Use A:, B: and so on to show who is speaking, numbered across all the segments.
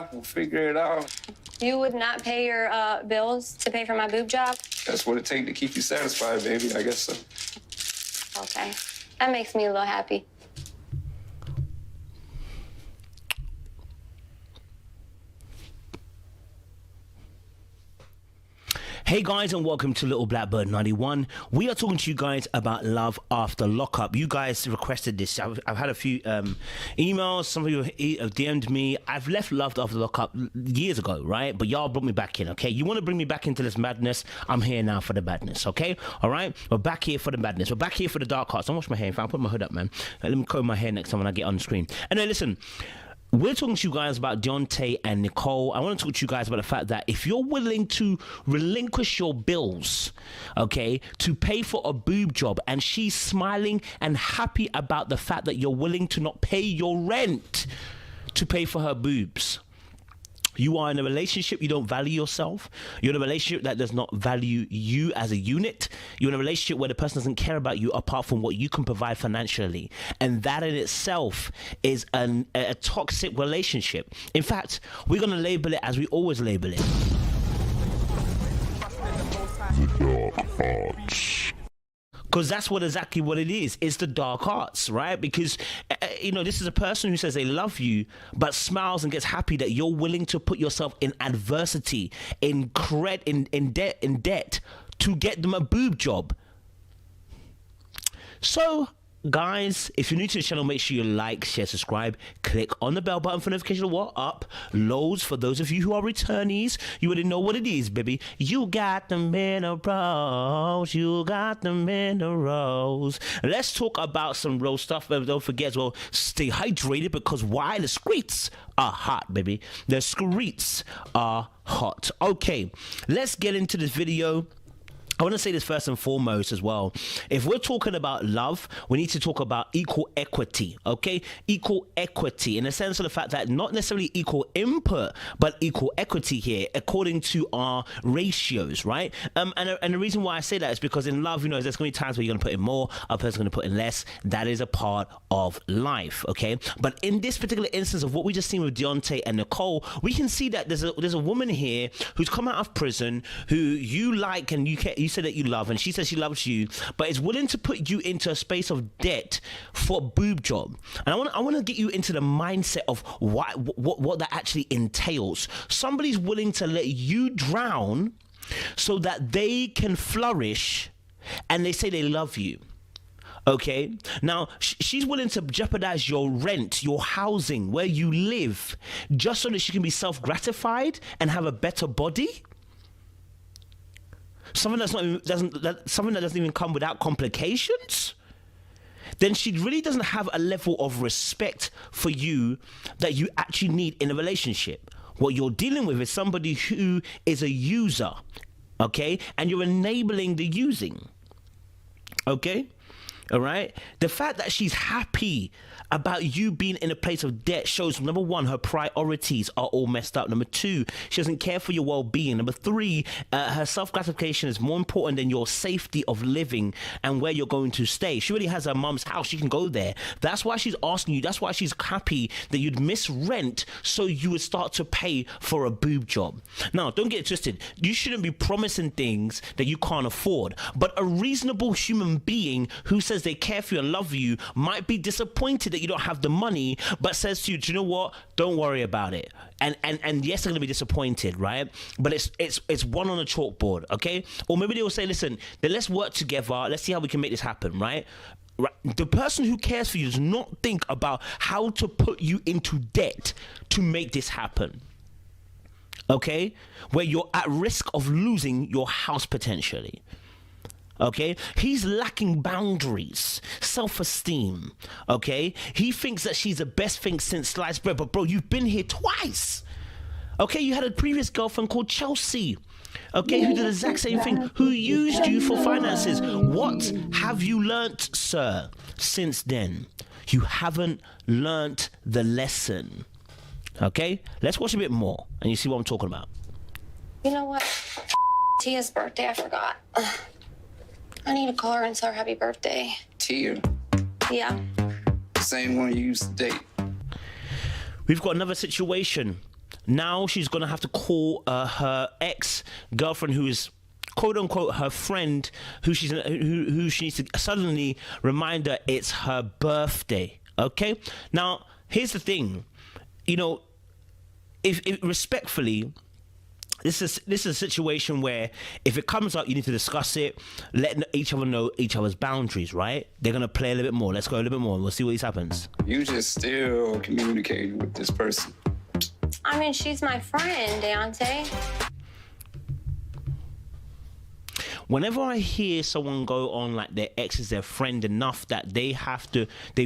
A: out. We'll figure it out.
B: You would not pay your bills to pay for my boob job?
A: That's what it takes to keep you satisfied, baby. I guess so.
B: Okay. That makes me a little happy.
C: Hey guys, and welcome to Little Blackbird 91. We are talking to you guys about love after lockup. You guys requested this. I've had a few emails. Some of you have DM'd me. I've left love after lockup years ago, right? But y'all brought me back in, okay? You want to bring me back into this madness? I'm here now for the madness, okay? All right? We're back here for the madness. We're back here for the dark hearts. Don't wash my hair. In fact, I'll put my hood up, man. Let me comb my hair next time when I get on the screen. Anyway, listen. We're talking to you guys about Deonte and Nicole. I want to talk to you guys about the fact that if you're willing to relinquish your bills, okay, to pay for a boob job, and she's smiling and happy about the fact that you're willing to not pay your rent to pay for her boobs. You are in a relationship, you don't value yourself. You're in a relationship that does not value you as a unit. You're in a relationship where the person doesn't care about you apart from what you can provide financially. And that in itself is a toxic relationship. In fact, we're going to label it as we always label it. The dark arts. Because that's exactly what it is. It's the dark arts, right? Because, you know, this is a person who says they love you, but smiles and gets happy that you're willing to put yourself in adversity, in debt to get them a boob job. So, guys, if you're new to the channel, make sure you like, share, subscribe, click on the bell button for notification of what up. Loads for those of you who are returnees. You already know what it is, baby. You got the minerals. You got the minerals. Let's talk about some real stuff. Don't forget as well, stay hydrated, because why? The streets are hot, baby. The streets are hot. Okay, let's get into this video. I want to say this first and foremost as well. If we're talking about love, we need to talk about equal equity, okay? Equal equity in the sense of the fact that not necessarily equal input, but equal equity here according to our ratios, right? And the reason why I say that is because in love, you know, there's going to be times where you're going to put in more, a person's going to put in less. That is a part of life, okay? But in this particular instance of what we just seen with Deonte and Nicole, we can see that there's a woman here who's come out of prison who you like and you say that you love, and she says she loves you, but is willing to put you into a space of debt for a boob job. And I want to get you into the mindset of what that actually entails. Somebody's willing to let you drown so that they can flourish, and they say they love you. Okay, now she's willing to jeopardize your rent, your housing, where you live, just so that she can be self-gratified and have a better body. Something that doesn't even come without complications. Then she really doesn't have a level of respect for you that you actually need in a relationship. What you're dealing with is somebody who is a user, okay, and you're enabling the using, okay. All right. The fact that she's happy about you being in a place of debt shows, number one, her priorities are all messed up. Number two, she doesn't care for your well-being. Number three, her self-gratification is more important than your safety of living and where you're going to stay. She already has her mom's house. She can go there. That's why she's asking you. That's why she's happy that you'd miss rent so you would start to pay for a boob job. Now, don't get it twisted. You shouldn't be promising things that you can't afford. But a reasonable human being who says they care for you and love you might be disappointed that you don't have the money, but says to you, do you know what, don't worry about it. And yes, they're gonna be disappointed, right? But it's one on a chalkboard, okay? Or maybe they will say, listen, then let's work together, let's see how we can make this happen, right? The person who cares for you does not think about how to put you into debt to make this happen, okay? Where you're at risk of losing your house potentially. Okay, he's lacking boundaries, self-esteem. Okay, he thinks that she's the best thing since sliced bread, but bro, you've been here twice. Okay, you had a previous girlfriend called Chelsea, okay, who did the exact same thing, who used you for finances. What have you learnt, sir, since then? You haven't learnt the lesson. Okay, let's watch a bit more and you see what I'm talking about.
B: You know what? Tia's birthday, I forgot. I need to call her and tell her happy birthday.
A: Tia?
B: Yeah.
A: The same one you used to date.
C: We've got another situation now she's gonna have to call her ex-girlfriend, who is quote unquote her friend, who she needs to suddenly remind her it's her birthday. Okay, now here's the thing, you know, if respectfully, this is a situation where if it comes up, you need to discuss it, let each other know each other's boundaries, right? They're gonna play a little bit more. Let's go a little bit more and we'll see what happens.
A: You just still communicating with this person.
B: I mean, she's my friend, Deonte.
C: Whenever I hear someone go on like their ex is their friend enough that they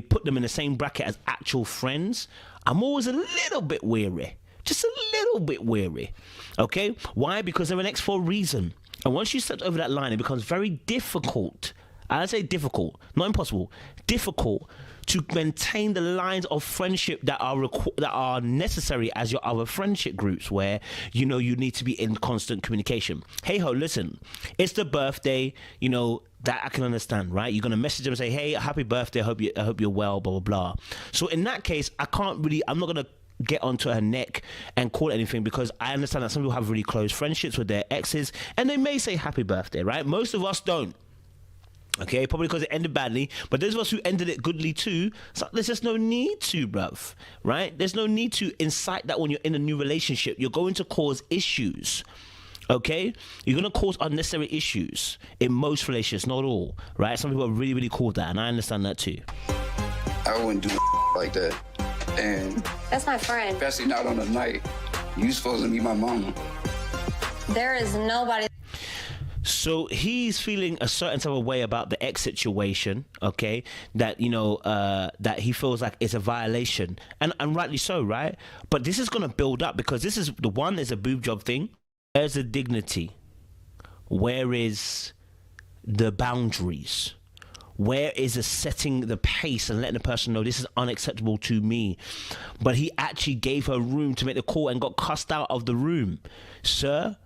C: put them in the same bracket as actual friends, I'm always a little bit weary. Just a little bit weary. Okay? Why? Because they're an ex for a reason. And once you step over that line, it becomes very difficult. And I say difficult, not impossible, difficult to maintain the lines of friendship that are necessary as your other friendship groups, where you know you need to be in constant communication. Hey ho, listen, it's the birthday, you know, that I can understand, right? You're gonna message them and say, hey, happy birthday, I hope you're well, blah blah blah. So in that case, I'm not gonna get onto her neck and call it anything, because I understand that some people have really close friendships with their exes and they may say happy birthday, right? Most of us don't. Okay, probably because it ended badly, but those of us who ended it goodly too, so there's just no need to, bruv, right? There's no need to incite that when you're in a new relationship. You're going to cause issues, okay? You're going to cause unnecessary issues in most relationships, not all, right? Some people are really, really cool with that, and I understand that too.
A: I wouldn't do like that. And
B: That's my friend.
A: especially not on a night. You supposed to be my mama.
B: There is nobody.
C: So he's feeling a certain type of way about the ex situation, okay? That, you know, that he feels like it's a violation. And rightly so, right? But this is going to build up, because this is the one is a boob job thing. Where's the dignity? Where is the boundaries? Where is the setting the pace and letting the person know this is unacceptable to me? But he actually gave her room to make the call and got cussed out of the room. Sir,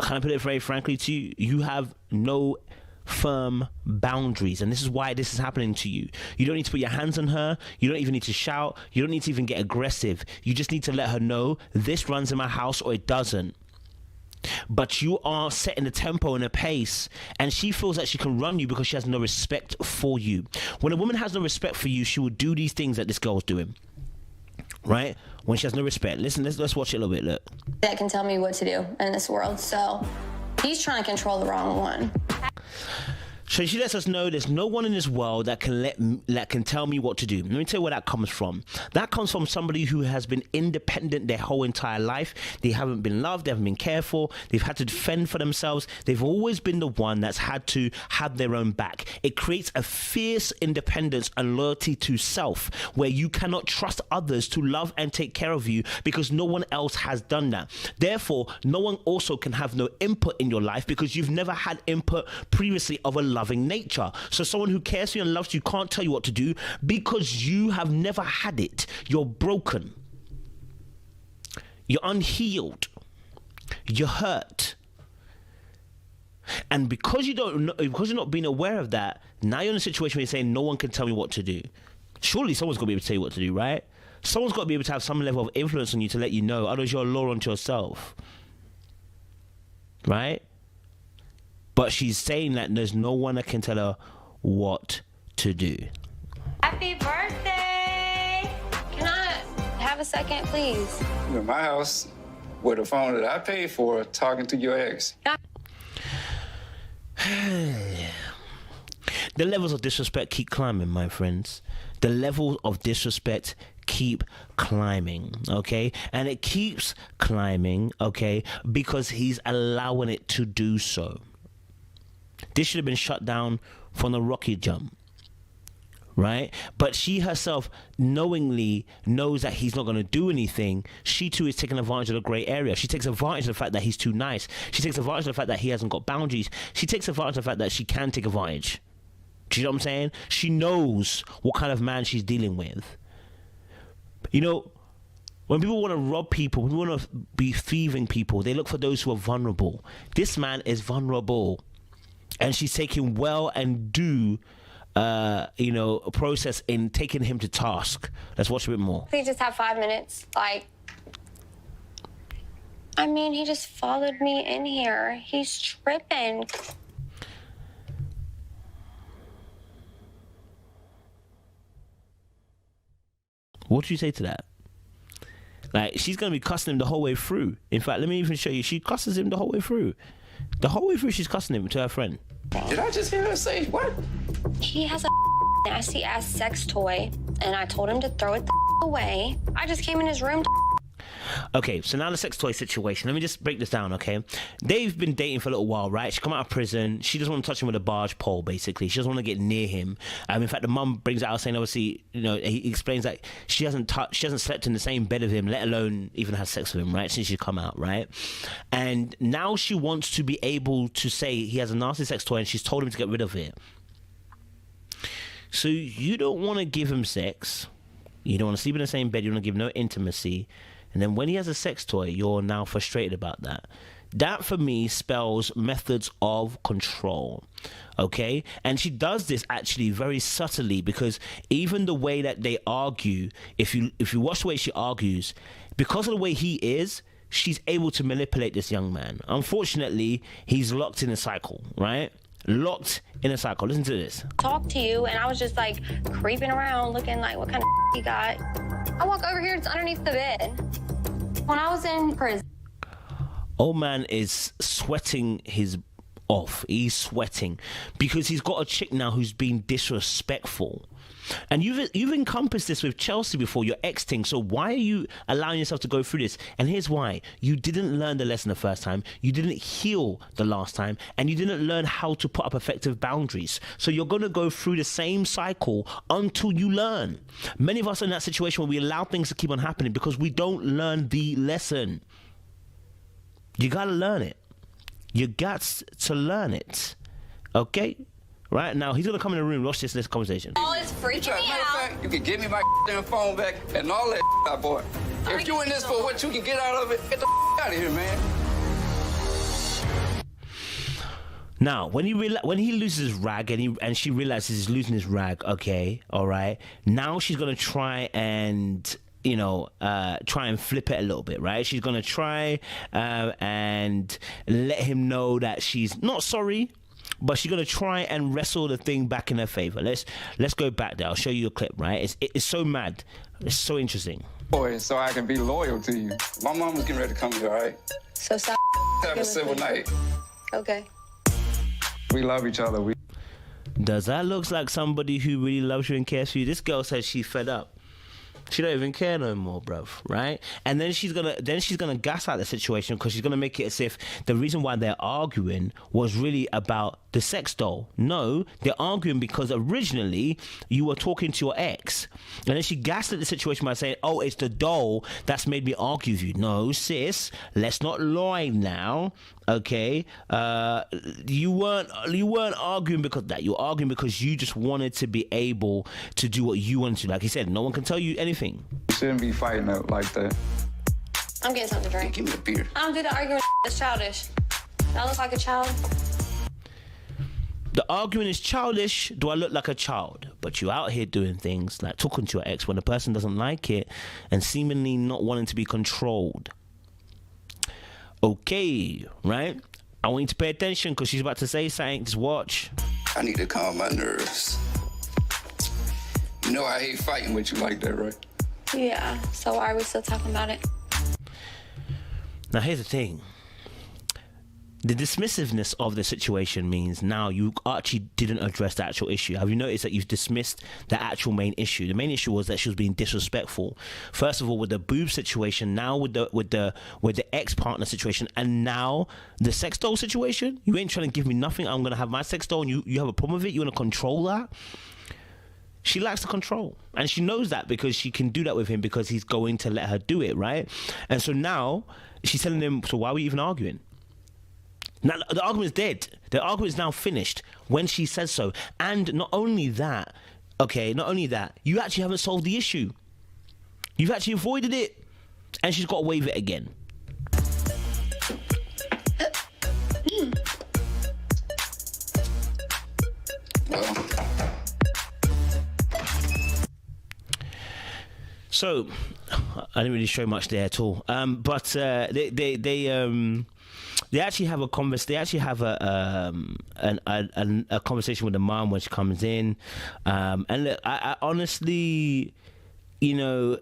C: can I put it very frankly to you? You have no firm boundaries, and this is why this is happening to you. You don't need to put your hands on her. You don't even need to shout. You don't need to even get aggressive. You just need to let her know this runs in my house or it doesn't. But you are setting the tempo and the pace, and she feels that she can run you because she has no respect for you. When a woman has no respect for you, she will do these things that this girl's doing, right? When she has no respect. Listen, let's watch it a little bit. Look.
B: That can tell me what to do in this world. So he's trying to control the wrong one.
C: So she lets us know there's no one in this world that can tell me what to do. Let me tell you where that comes from. That comes from somebody who has been independent their whole entire life. They haven't been loved, they haven't been cared for, they've had to defend for themselves. They've always been the one that's had to have their own back. It creates a fierce independence and loyalty to self, where you cannot trust others to love and take care of you because no one else has done that. Therefore, no one also can have no input in your life because you've never had input previously of a loving nature. So someone who cares for you and loves you can't tell you what to do because you have never had it. You're broken. You're unhealed. You're hurt. And because you don't know, because you're not being aware of that, now you're in a situation where you're saying no one can tell me what to do. Surely someone's got to be able to tell you what to do, right? Someone's got to be able to have some level of influence on you to let you know. Otherwise you're a law unto yourself. Right? But she's saying that there's no one that can tell her what to do.
B: Happy birthday! Can I have a second, please?
A: You in my house with a phone that I paid for talking to your ex.
C: The levels of disrespect keep climbing, my friends. The levels of disrespect keep climbing, okay? And it keeps climbing, okay, because he's allowing it to do so. This should have been shut down from the rocket jump, right? But she herself knowingly knows that he's not going to do anything. She too is taking advantage of the grey area. She takes advantage of the fact that he's too nice. She takes advantage of the fact that he hasn't got boundaries. She takes advantage of the fact that she can take advantage. Do you know what I'm saying? She knows what kind of man she's dealing with. You know, when people want to rob people, when people want to be thieving people, they look for those who are vulnerable. This man is vulnerable. And she's taking well and due, a process in taking him to task. Let's watch a bit more.
B: Please just have 5 minutes. Like, I mean, he just followed me in here. He's tripping.
C: What do you say to that? Like, she's going to be cussing him the whole way through. In fact, let me even show you. She cusses him the whole way through. The whole way through, she's cussing him to her friend.
A: Did I just hear her say what?
B: He has a nasty ass sex toy, and I told him to throw it the away. I just came in his room.
C: Okay, so now the sex toy situation. Let me just break this down, okay? They've been dating for a little while, right? She come out of prison. She doesn't want to touch him with a barge pole, basically. She doesn't want to get near him. In fact, the mum brings it out saying, obviously, you know, he explains that she hasn't slept in the same bed with him, let alone even had sex with him, right? Since she's come out, right? And now she wants to be able to say he has a nasty sex toy, and she's told him to get rid of it. So you don't want to give him sex. You don't want to sleep in the same bed. You want to give no intimacy. And then when he has a sex toy, you're now frustrated about that. That, for me, spells methods of control, okay? And she does this actually very subtly, because even the way that they argue, if you watch the way she argues, because of the way he is, she's able to manipulate this young man. Unfortunately, he's locked in a cycle, right? Locked in a cycle. Listen to this.
B: Talk to you, and I was just like creeping around looking like what kind of you got. I walk over here, it's underneath the bed. When I was in prison.
C: Old man is sweating his off. He's sweating because he's got a chick now who's being disrespectful. And you've encompassed this with Chelsea before, your ex thing. So why are you allowing yourself to go through this? And here's why. You didn't learn the lesson the first time. You didn't heal the last time. And you didn't learn how to put up effective boundaries. So you're going to go through the same cycle until you learn. Many of us are in that situation where we allow things to keep on happening because we don't learn the lesson. You got to learn it. You got to learn it. Okay? Right now, he's gonna come in the room. Watch this conversation.
B: All is freaking me
A: Matter of
B: out.
A: fact, you can give me my damn phone back and all that I bought. If you in this for what you can get out of it, get the out of here, man.
C: Now, when he loses his rag and she realizes he's losing his rag, okay, all right. Now she's gonna try and flip it a little bit, right? She's gonna try and let him know that she's not sorry. But she's gonna try and wrestle the thing back in her favor. Let's go back there. I'll show you a clip. Right? It's so mad. It's so interesting.
A: Boy, so I can be loyal to you. My mom was getting ready to come here, all right?
B: So stop.
A: Have a civil night.
B: Okay.
A: We love each other.
C: Does that look like somebody who really loves you and cares for you? This girl says she's fed up. She don't even care no more, bruv, right? And then she's gonna gas out the situation because she's gonna make it as if the reason why they're arguing was really about the sex doll. No, they're arguing because originally you were talking to your ex, and then she gassed at the situation by saying, "Oh, it's the doll that's made me argue with you." No, sis, let's not lie now. Okay, you weren't arguing because of that. You were arguing because you just wanted to be able to do what you wanted to. Like he said, no one can tell you anything.
A: You shouldn't be fighting up like that.
B: I'm getting something to drink.
A: Give me a beer.
B: I don't do the arguing. It's childish. Do I look like a child?
C: The arguing is childish. Do I look like a child? But you out here doing things like talking to your ex when the person doesn't like it and seemingly not wanting to be controlled. Okay, right? I want you to pay attention because she's about to say something. Just watch.
A: I need to calm my nerves. You know I hate fighting with you like that, right?
B: Yeah. So why are we still talking about it?
C: Now, here's the thing. The dismissiveness of the situation means now you actually didn't address the actual issue. Have you noticed that you've dismissed the actual main issue? The main issue was that she was being disrespectful. First of all, with the boob situation, now with the ex-partner situation, and now the sex doll situation. You ain't trying to give me nothing. I'm gonna have my sex doll, and you have a problem with it. You want to control that? She likes the control, and she knows that because she can do that with him because he's going to let her do it, right? And so now she's telling him, so why are we even arguing? Now, the argument's dead. The argument is now finished when she says so. And not only that, you actually haven't solved the issue. You've actually avoided it. And she's got to waive it again. So, I didn't really show much there at all. But they actually have a They actually have a conversation with the mom when she comes in. And look, I honestly, you know,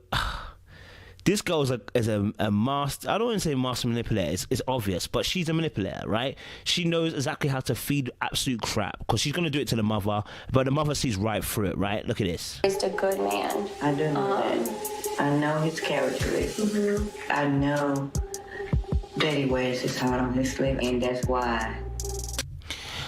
C: this girl is a master. I don't want to say master manipulator. It's obvious, but she's a manipulator, right? She knows exactly how to feed absolute crap because she's going to do it to the mother, but the mother sees right through it, right? Look at this.
B: He's a good man.
D: I do know that. I know his characteristics. Mm-hmm. I know that he wears his heart on his sleeve, and that's why.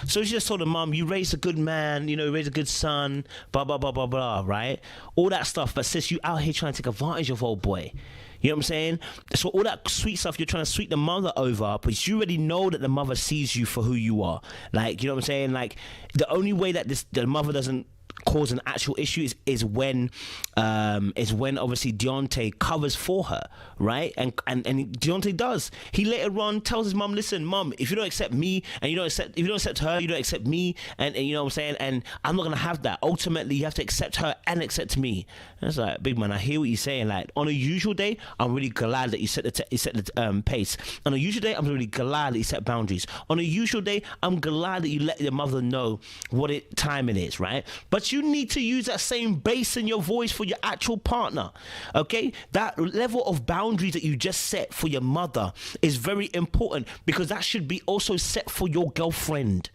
C: So she just told her mum, you raised a good man, you know, you raised a good son, blah, blah, blah, blah, blah, right? All that stuff. But sis, you out here trying to take advantage of old boy. You know what I'm saying? So all that sweet stuff, you're trying to sweet the mother over, but you already know that the mother sees you for who you are. Like, you know what I'm saying? Like, the only way that the mother doesn't cause an actual issue is when obviously Deonte covers for her, right? And Deonte does. He later on tells his mum, listen, mum, if you don't accept me and if you don't accept her, you don't accept me, and you know what I'm saying, and I'm not gonna have that. Ultimately, you have to accept her and accept me. And it's like, big man, I hear what you're saying. Like, on a usual day, I'm really glad that you set the pace. On a usual day, I'm really glad that you set boundaries. On a usual day, I'm glad that you let your mother know what time it is, right? But you need to use that same bass in your voice for your actual partner, okay? That level of boundaries that you just set for your mother is very important, because that should be also set for your girlfriend.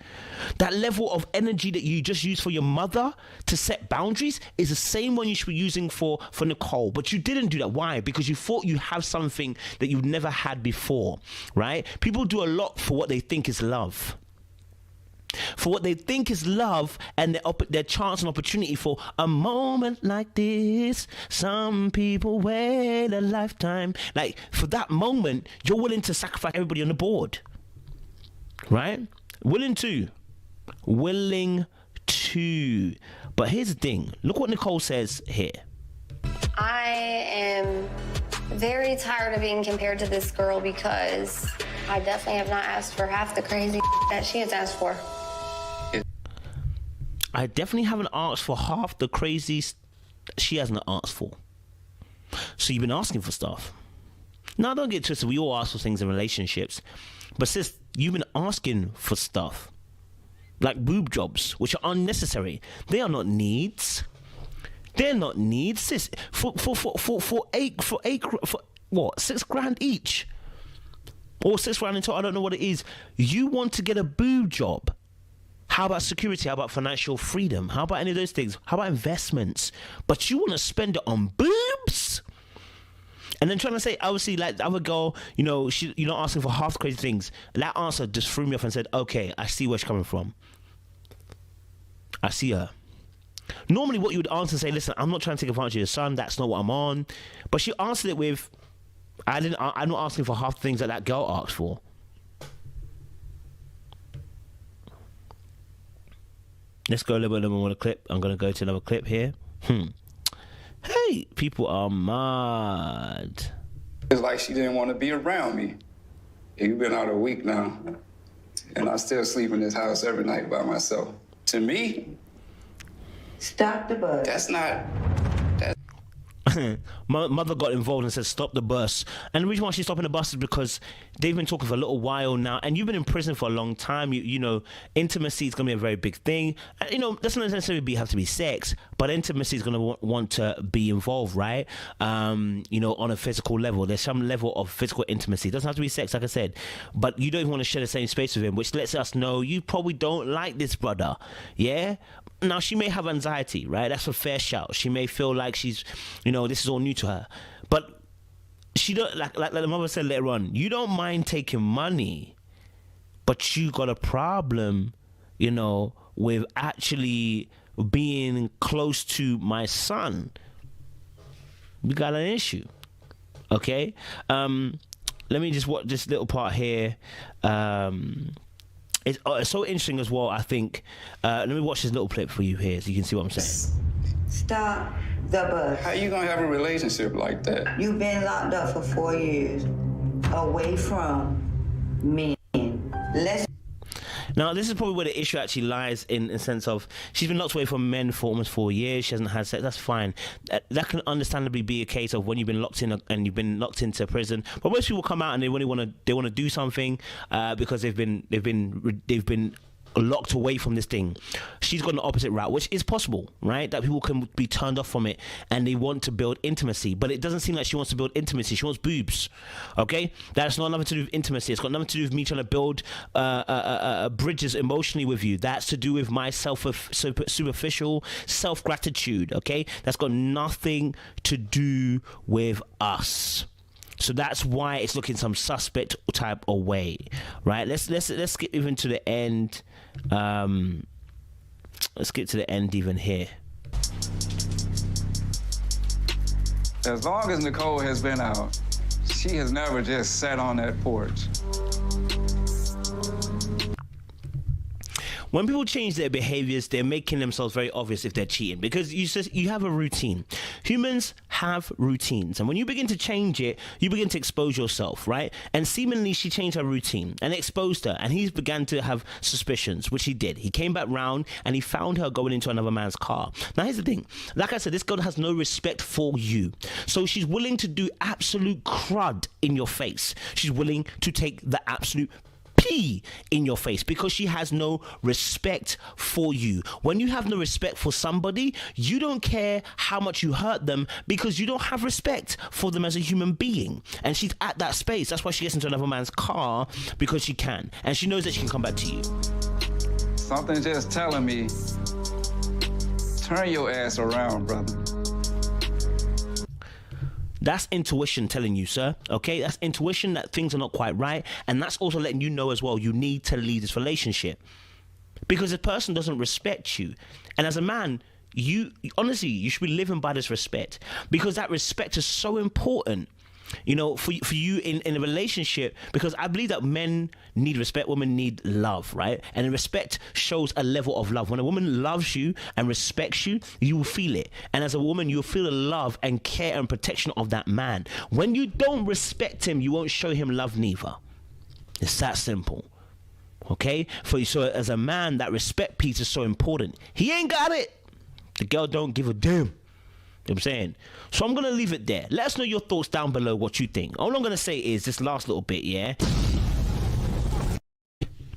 C: That level of energy that you just use for your mother to set boundaries is the same one you should be using for Nicole. But you didn't do that. Why? Because you thought you have something that you've never had before, right? People do a lot for what they think is love. For what they think is love, and their chance and opportunity for a moment like this. Some people wait a lifetime. Like, for that moment, you're willing to sacrifice everybody on the board, right? Willing to. But here's the thing. Look what Nicole says here.
B: I am very tired of being compared to this girl because I definitely have not asked for half the crazy that she has asked for.
C: I definitely haven't asked for half the crazy she hasn't asked for. So you've been asking for stuff. Now, don't get twisted. We all ask for things in relationships. But sis, you've been asking for stuff. Like boob jobs, which are unnecessary. They are not needs. They're not needs, sis. For what? $6,000 each, or $6,000 in total. I don't know what it is. You want to get a boob job? How about security? How about financial freedom? How about any of those things? How about investments? But you want to spend it on boobs? And then trying to say, obviously, like the other girl, you know, you're not asking for half the crazy things. That answer just threw me off and said, okay, I see where she's coming from. I see her. Normally what you would answer and say, listen, I'm not trying to take advantage of your son. That's not what I'm on. But she answered it with, I'm not asking for half the things that girl asked for. Let's go a little bit more clip. I'm going to go to another clip here. Hey, people are mad.
A: It's like she didn't want to be around me. You've been out a week now, and I still sleep in this house every night by myself. To me,
D: stop the bus.
A: That's not...
C: Mother got involved and said stop the bus, and the reason why she's stopping the bus is because they've been talking for a little while now, and you've been in prison for a long time. You know, intimacy is going to be a very big thing. And, you know, doesn't necessarily have to be sex, but intimacy is going to want to be involved, right? You know, on a physical level. There's some level of physical intimacy. It doesn't have to be sex, like I said, but you don't even want to share the same space with him, which lets us know you probably don't like this brother. Yeah. Now, she may have anxiety, right? That's a fair shout. She may feel like she's, you know, this is all new to her. But she don't, like the mother said later on, you don't mind taking money, but you got a problem, you know, with actually being close to my son. We got an issue, okay? Let me just watch this little part here. It's so interesting as well, I think. Let me watch this little clip for you here so you can see what I'm saying.
D: Stop the bus.
A: How you gonna have a relationship like that?
D: You've been locked up for 4 years, away from men.
C: Now, this is probably where the issue actually lies in the sense of she's been locked away from men for almost 4 years. She hasn't had sex. That's fine. That can understandably be a case of when you've been locked in and you've been locked into prison. But most people come out and they really want to do something because they've been locked away from this thing. She's gone the opposite route, which is possible, right? That people can be turned off from it and they want to build intimacy, but it doesn't seem like she wants to build intimacy. She wants boobs. Okay, that's not nothing to do with intimacy. It's got nothing to do with me trying to build bridges emotionally with you. That's to do with my superficial self-gratitude. Okay, that's got nothing to do with us. So that's why it's looking some suspect type of way, right? Let's skip even to the end. Let's get to the end even here.
A: As long as Nicole has been out, she has never just sat on that porch.
C: When people change their behaviors, they're making themselves very obvious if they're cheating, because you have a routine. Humans have routines, and when you begin to change it, you begin to expose yourself, right? And seemingly she changed her routine and exposed her, and he began to have suspicions, which he did. He came back round and he found her going into another man's car. Now here's the thing, like I said, this girl has no respect for you, so she's willing to do absolute crud in your face. She's willing to take the absolute pee in your face because she has no respect for you. When you have no respect for somebody, you don't care how much you hurt them because you don't have respect for them as a human being. And she's at that space. That's why she gets into another man's car, because she can. And she knows that she can come back to you.
A: Something's just telling me, turn your ass around, brother.
C: That's intuition telling you, sir, okay? That's intuition that things are not quite right. And that's also letting you know as well, you need to leave this relationship. Because the person doesn't respect you. And as a man, honestly, you should be living by this respect. Because that respect is so important, you know, for you in a relationship, because I believe that men need respect, women need love, right? And respect shows a level of love. When a woman loves you and respects you, you will feel it. And as a woman, you'll feel the love and care and protection of that man. When you don't respect him, you won't show him love neither. It's that simple. Okay? So as a man, that respect piece is so important. He ain't got it. The girl don't give a damn. You know what I'm saying? So I'm going to leave it there. Let us know your thoughts down below, what you think. All I'm going to say is this last little bit, yeah?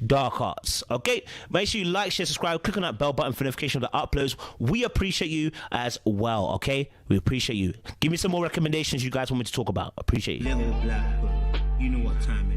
C: Dark arts, okay? Make sure you like, share, subscribe, click on that bell button for notification of the uploads. We appreciate you as well, okay? We appreciate you. Give me some more recommendations you guys want me to talk about. Appreciate you.
E: Level black, you know what time